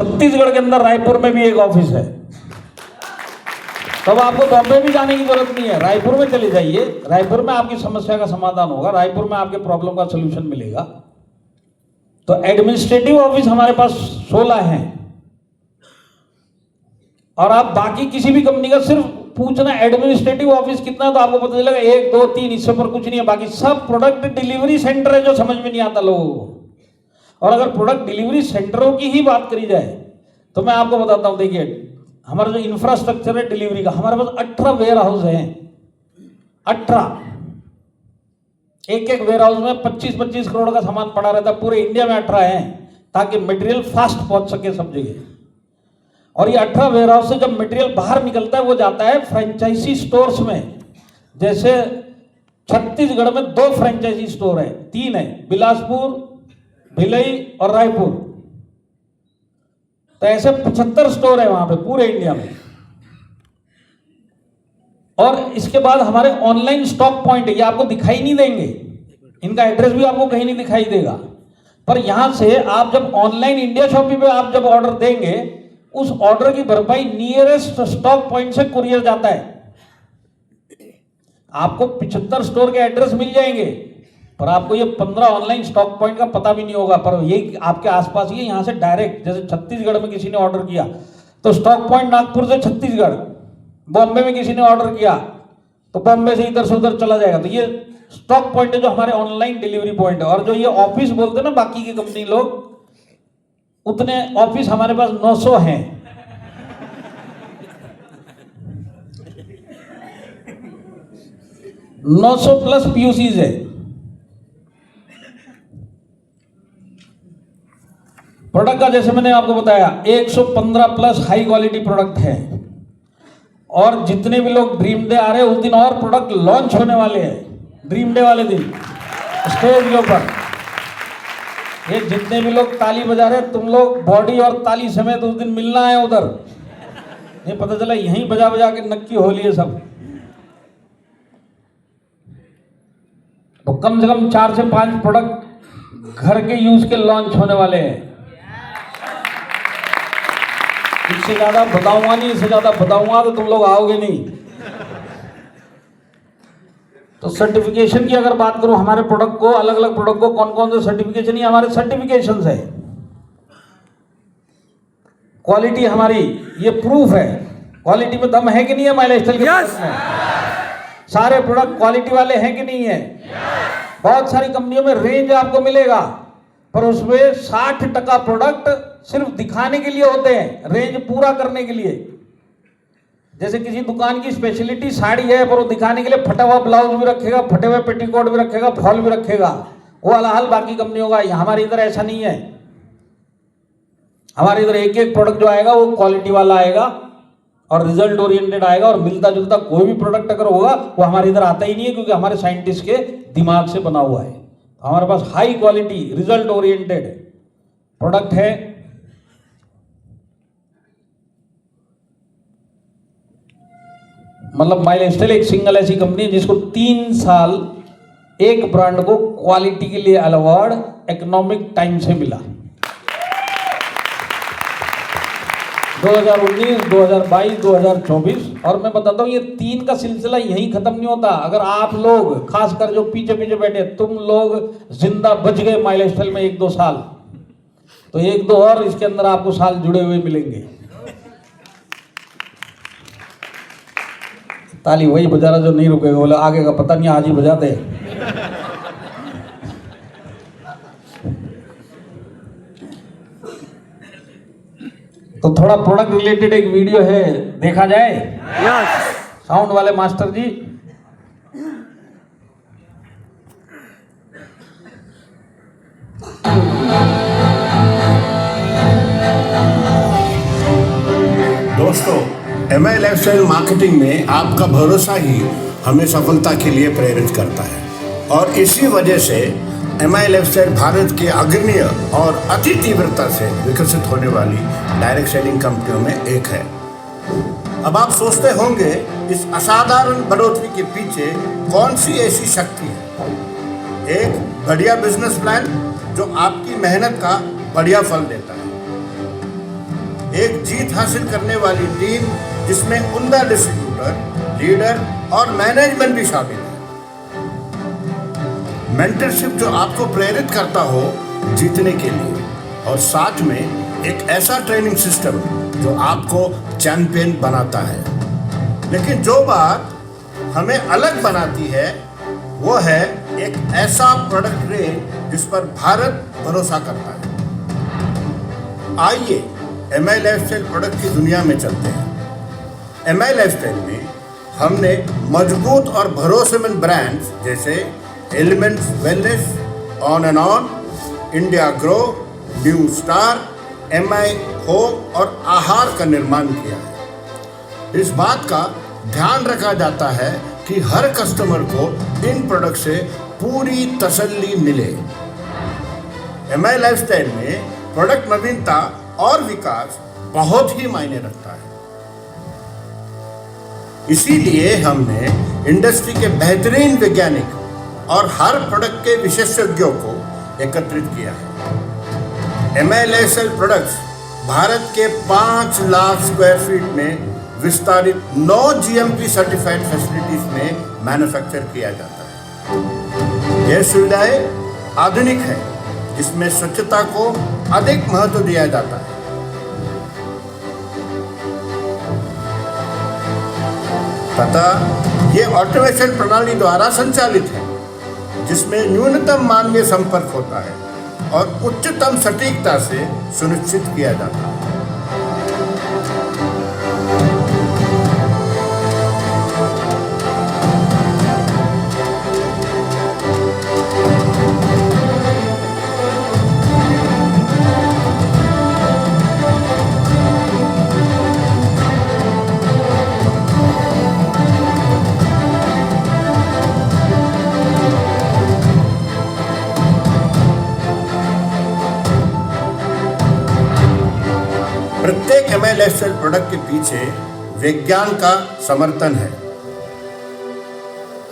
छत्तीसगढ़ के अंदर रायपुर में भी एक ऑफिस है। तब आपको बॉम्बे भी जाने की जरूरत नहीं है, रायपुर में चले जाइए। रायपुर में आपकी समस्या का समाधान होगा, रायपुर में आपके प्रॉब्लम का सोल्यूशन मिलेगा। तो एडमिनिस्ट्रेटिव ऑफिस हमारे पास 16 हैं। और आप बाकी किसी भी कंपनी का सिर्फ पूछना एडमिनिस्ट्रेटिव ऑफिस कितना, तो आपको पता चलेगा 1 2 3, इससे ऊपर कुछ नहीं है। बाकी सब प्रोडक्ट डिलीवरी सेंटर है जो समझ में नहीं आता लोगों को। और अगर प्रोडक्ट डिलीवरी सेंटरों की ही बात करी जाए तो मैं आपको बताता हूं, देखिए हमारा जो इंफ्रास्ट्रक्चर है डिलीवरी का, हमारे पास 18 वेयर हाउस है। 18, एक वेयर हाउस में 25-25 करोड़ का सामान पड़ा रहता है। पूरे इंडिया में 18 है, ताकि मटेरियल फास्ट पहुंच सके सब जगह। और ये 18 वेयर हाउस से जब मटेरियल बाहर निकलता है वो जाता है फ्रेंचाइजी स्टोर्स में। जैसे छत्तीसगढ़ में 2 फ्रेंचाइजी स्टोर है, 3 है, बिलासपुर, भिलई और रायपुर। तो ऐसे 75 स्टोर है वहां पे पूरे इंडिया में। और इसके बाद हमारे ऑनलाइन स्टॉक पॉइंट है, ये आपको दिखाई नहीं देंगे, इनका एड्रेस भी आपको कहीं नहीं दिखाई देगा। पर यहां से आप जब ऑनलाइन इंडिया शॉपिंग पे आप जब ऑर्डर देंगे, उस ऑर्डर की भरपाई नियरेस्ट स्टॉक पॉइंट से कुरियर जाता है। आपको 75 स्टोर के एड्रेस मिल जाएंगे, पर आपको ये 15 ऑनलाइन स्टॉक पॉइंट का पता भी नहीं होगा। पर ये आपके आसपास ही, यहां से डायरेक्ट, जैसे छत्तीसगढ़ में किसी ने ऑर्डर किया तो स्टॉक पॉइंट नागपुर से छत्तीसगढ़, बॉम्बे में किसी ने ऑर्डर किया तो बॉम्बे से इधर से उधर चला जाएगा। तो ये स्टॉक पॉइंट है जो हमारे ऑनलाइन डिलीवरी पॉइंट है। और जो ये ऑफिस बोलते हैं ना बाकी की कंपनी लोग, उतने ऑफिस हमारे पास 900 हैं। +900 पीयूसीज है। प्रोडक्ट का जैसे मैंने आपको बताया 115+ हाई क्वालिटी प्रोडक्ट है। और जितने भी लोग ड्रीम डे आ रहे हैं उस दिन और प्रोडक्ट लॉन्च होने वाले हैं। ड्रीम डे वाले दिन स्टेज के ऊपर ये जितने भी लोग ताली बजा रहे हैं, तुम लोग बॉडी और ताली समेत उस दिन मिलना है उधर। ये पता चला यहीं बजा बजा के नक्की होली है सब। तो कम से कम 4 से 5 प्रोडक्ट घर के यूज के लॉन्च होने वाले हैं। इससे ज्यादा बताऊंगा नहीं, इससे ज्यादा बताऊंगा तो तुम लोग आओगे नहीं। तो सर्टिफिकेशन की अगर बात करूं, हमारे प्रोडक्ट को, अलग अलग प्रोडक्ट को कौन कौन से सर्टिफिकेशन, ही हमारे सर्टिफिकेशंस है। क्वालिटी हमारी, ये प्रूफ है। क्वालिटी में दम है कि नहीं है माई लाइफस्टाइल के प्रोडक्ट में? सारे प्रोडक्ट क्वालिटी वाले हैं कि नहीं है? बहुत सारी कंपनियों में रेंज आपको मिलेगा, पर उसमें 60% प्रोडक्ट सिर्फ दिखाने के लिए होते हैं, रेंज पूरा करने के लिए। जैसे किसी दुकान की स्पेशलिटी साड़ी है, पर वो दिखाने के लिए फटा हुआ ब्लाउज भी रखेगा, फटे हुए पेटीकोट भी रखेगा, फॉल भी रखेगा। वो अलहाल बाकी कंपनियों का। हमारे इधर ऐसा नहीं है। हमारे इधर एक प्रोडक्ट जो आएगा वो क्वालिटी वाला आएगा और रिजल्ट ओरिएंटेड आएगा। और मिलता जुलता कोई भी प्रोडक्ट अगर होगा वो हमारे इधर आता ही नहीं है, क्योंकि हमारे साइंटिस्ट के दिमाग से बना हुआ है। हमारे पास high quality result oriented product है। मतलब माई लाइफस्टाइल एक सिंगल ऐसी कंपनी है जिसको 3 साल एक ब्रांड को क्वालिटी के लिए अवार्ड इकोनॉमिक टाइम से मिला। 2019, 2022, 2024। और मैं बताता हूँ ये 3 का सिलसिला यहीं खत्म नहीं होता। अगर आप लोग, खासकर जो पीछे पीछे बैठे, तुम लोग जिंदा बच गए माई लाइफस्टाइल में 1-2 साल, तो 1-2 और इसके अंदर आपको साल जुड़े हुए मिलेंगे। ताली वही बजा रहा जो नहीं रुकेगा, बोले आगे का पता नहीं, आज ही बजा दे। तो थोड़ा प्रोडक्ट रिलेटेड एक वीडियो है, देखा जाए? साउंड वाले मास्टर जी। दोस्तों, MI लाइफस्टाइल मार्केटिंग में आपका भरोसा ही हमें सफलता के लिए प्रेरित करता है। और इसी वजह से MI लाइफस्टाइल भारत के अग्रणीय और अति तीव्रता से विकसित होने वाली डायरेक्ट सेलिंग कंपनियों में एक है। अब आप सोचते होंगे इस असाधारण बढ़ोतरी के पीछे कौन सी ऐसी शक्ति है? एक बढ़िया बिजनेस प्लान जो आपकी मेहनत का बढ़िया फल देता है। एक जीत हासिल करने वाली टीम जिसमें उम्दा डिस्ट्रीब्यूटर, लीडर और मैनेजमेंट भी शामिल है। मेंटरशिप जो आपको प्रेरित करता हो जीतने के लिए, और साथ में एक ऐसा ट्रेनिंग सिस्टम जो आपको चैंपियन बनाता है। लेकिन जो बात हमें अलग बनाती है वो है एक ऐसा प्रोडक्ट रेंज जिस पर भारत भरोसा करता है। आइए एमआई लाइफस्टाइल प्रोडक्ट की दुनिया में चलते हैं। एमआई लाइफस्टाइल में हमने मजबूत और भरोसेमंद ब्रांड्स जैसे elements wellness, on and on, India grow, new star, MI home और आहार का निर्माण किया है। इस बात का ध्यान रखा जाता है कि हर कस्टमर को इन प्रोडक्ट से पूरी तसल्ली मिले। एमआई लाइफस्टाइल में प्रोडक्ट नवीनता और विकास बहुत ही मायने रखता है। इसीलिए हमने इंडस्ट्री के बेहतरीन वैज्ञानिक और हर प्रोडक्ट के विशेषज्ञों को एकत्रित किया है। एमआई लाइफस्टाइल प्रोडक्ट्स भारत के 5 लाख स्क्वायर फीट में विस्तारित 9 जीएमपी सर्टिफाइड फैसिलिटीज में मैन्युफैक्चर किया जाता है। यह सुविधाएं आधुनिक है, जिसमें स्वच्छता को अधिक महत्व दिया जाता है। तथा ये ऑटोमेशन प्रणाली द्वारा संचालित है, जिसमें न्यूनतम मानवीय संपर्क होता है और उच्चतम सटीकता से सुनिश्चित किया जाता है। प्रत्येक एमआई लाइफस्टाइल प्रोडक्ट के पीछे विज्ञान का समर्थन है।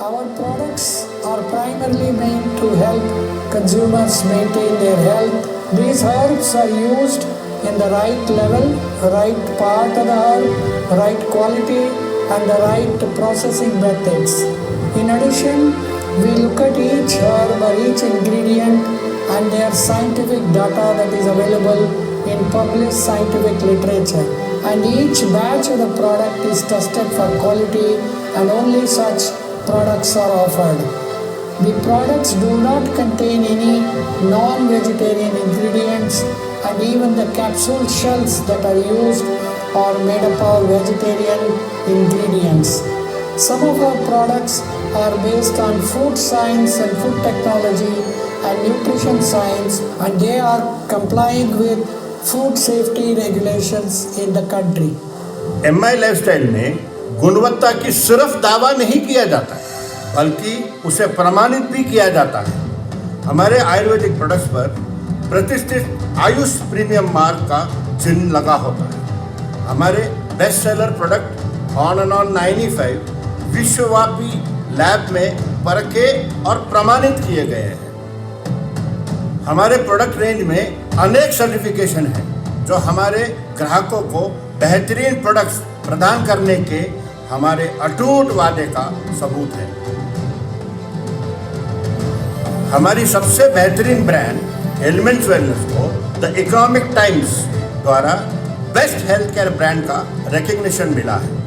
Our products are primarily meant to help consumers maintain their health. These herbs are used in the right level, right part of the herb, right quality and the right processing methods. In addition, we look at each herb or each ingredient and their scientific data that is available in published scientific literature, and each batch of the product is tested for quality and only such products are offered. The products do not contain any non-vegetarian ingredients, and even the capsule shells that are used are made up of vegetarian ingredients. Some of our products are based on food science and food technology and nutrition science, and they are complying with food safety regulations in the country. MI lifestyle में गुणवत्ता की सिर्फ दावा नहीं किया जाता है, बल्कि उसे प्रमाणित भी किया जाता है। हमारे आयुर्वेदिक प्रोडक्ट्स पर प्रतिष्ठित आयुष प्रीमियम मार्क का चिन्ह लगा होता है। हमारे best seller product on and on 95 विश्वव्यापी लैब में परखे और प्रमाणित किए गए हैं। हमारे प्रोडक्ट रेंज में अनेक सर्टिफिकेशन हैं जो हमारे ग्राहकों को बेहतरीन प्रोडक्ट्स प्रदान करने के हमारे अटूट वादे का सबूत है। हमारी सबसे बेहतरीन ब्रांड एलिमेंट्स वेलनेस को द इकोनॉमिक टाइम्स द्वारा बेस्ट हेल्थ केयर ब्रांड का रिकग्निशन मिला है।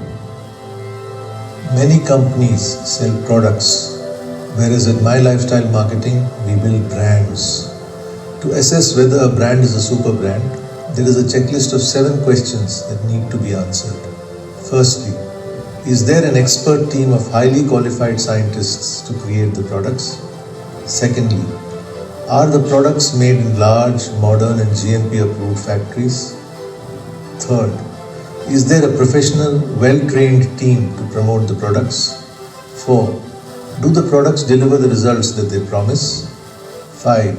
Many companies sell products, whereas at My Lifestyle Marketing, we build brands. To assess whether a brand is a super brand, there is a checklist of 7 questions that need to be answered. Firstly, is there an expert team of highly qualified scientists to create the products? Secondly, are the products made in large, modern and GMP approved factories? Third, is there a professional, well-trained team to promote the products? 4. Do the products deliver the results that they promise? 5.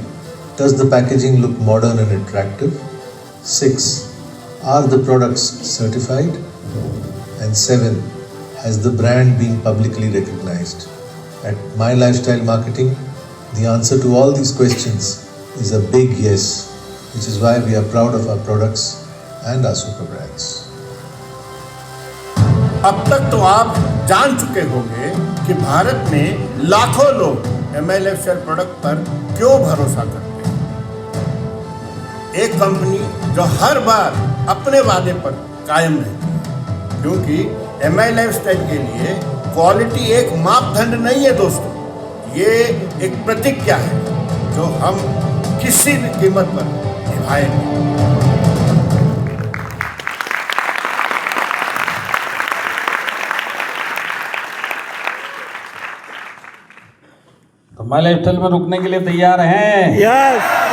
Does the packaging look modern and attractive? 6. Are the products certified? And 7. Has the brand been publicly recognized? At My Lifestyle Marketing, the answer to all these questions is a big yes, which is why we are proud of our products and our super brands. अब तक तो आप जान चुके होंगे कि भारत में लाखों लोग MILFCL प्रोडक्ट पर क्यों भरोसा करते हैं। एक कंपनी जो हर बार अपने वादे पर कायम रहती है, क्योंकि MILFCL के लिए क्वालिटी एक मापदंड नहीं है दोस्तों, ये एक प्रतिज्ञा है जो हम किसी भी कीमत पर निभाएंगे। तो MILFCL में रुकने के लिए तैयार हैं? यस।